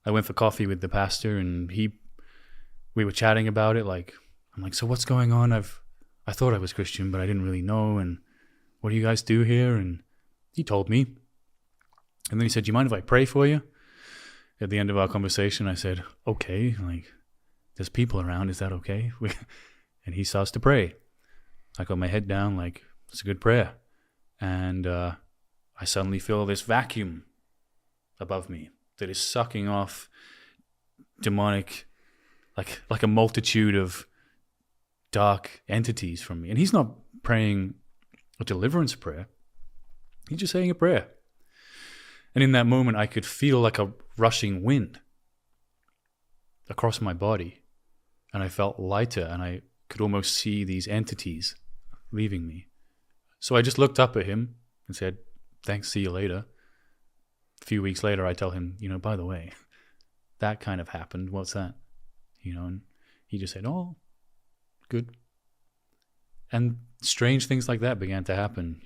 I went for coffee with the pastor, and we were chatting about it. Like, I'm like, so what's going on? I thought I was Christian, but I didn't really know. And what do you guys do here? And he told me. And then he said, do you mind if I pray for you? At the end of our conversation, I said, okay. Like, there's people around. Is that okay? And he starts to pray. I got my head down, like, it's a good prayer. And I suddenly feel this vacuum above me that is sucking off demonic, like a multitude of dark entities from me. And he's not praying a deliverance prayer. He's just saying a prayer. And in that moment, I could feel like a rushing wind across my body. And I felt lighter, and I could almost see these entities leaving me. So I just looked up at him and said, thanks, see you later. A few weeks later, I tell him, by the way, that kind of happened. What's that? And he just said, oh, good. And strange things like that began to happen,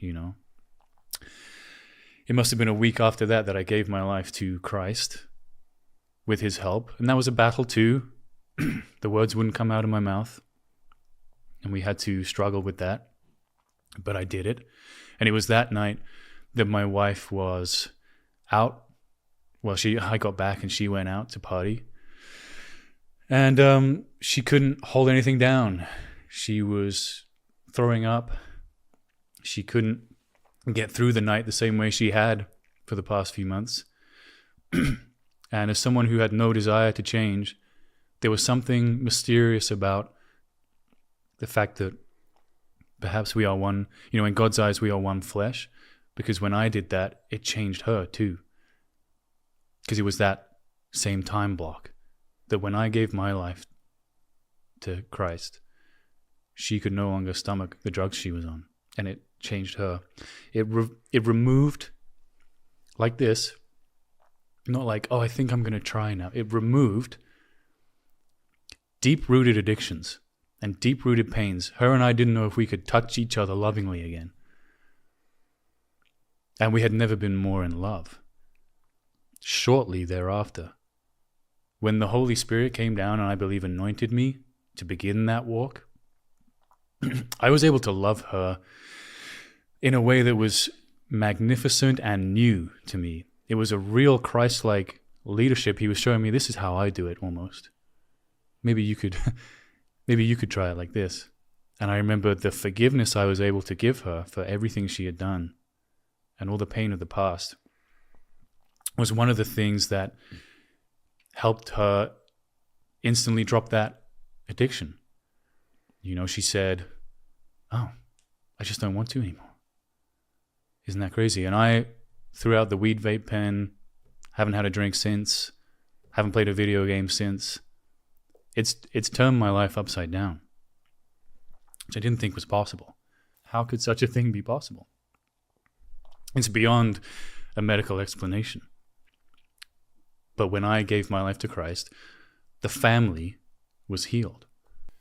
It must have been a week after that I gave my life to Christ with his help. And that was a battle too. The words wouldn't come out of my mouth. And we had to struggle with that. But I did it. And it was that night that my wife was out. Well, I got back and she went out to party. And she couldn't hold anything down. She was throwing up. She couldn't get through the night the same way she had for the past few months. And as someone who had no desire to change, there was something mysterious about the fact that perhaps we are one, in God's eyes, we are one flesh. Because when I did that, it changed her too. Because it was that same time block that when I gave my life to Christ, she could no longer stomach the drugs she was on. And it changed her. It removed, like this, not like, oh, I think I'm going to try now. It removed deep-rooted addictions and deep-rooted pains. Her and I didn't know if we could touch each other lovingly again. And we had never been more in love. Shortly thereafter, when the Holy Spirit came down and I believe anointed me to begin that walk, I was able to love her in a way that was magnificent and new to me. It was a real Christ-like leadership. He was showing me, this is how I do it almost. Maybe you could try it like this. And I remember the forgiveness I was able to give her for everything she had done and all the pain of the past was one of the things that helped her instantly drop that addiction. She said, oh, I just don't want to anymore. Isn't that crazy? And I threw out the weed vape pen, haven't had a drink since, haven't played a video game since. It's turned my life upside down, which I didn't think was possible. How could such a thing be possible? It's beyond a medical explanation. But when I gave my life to Christ, the family was healed.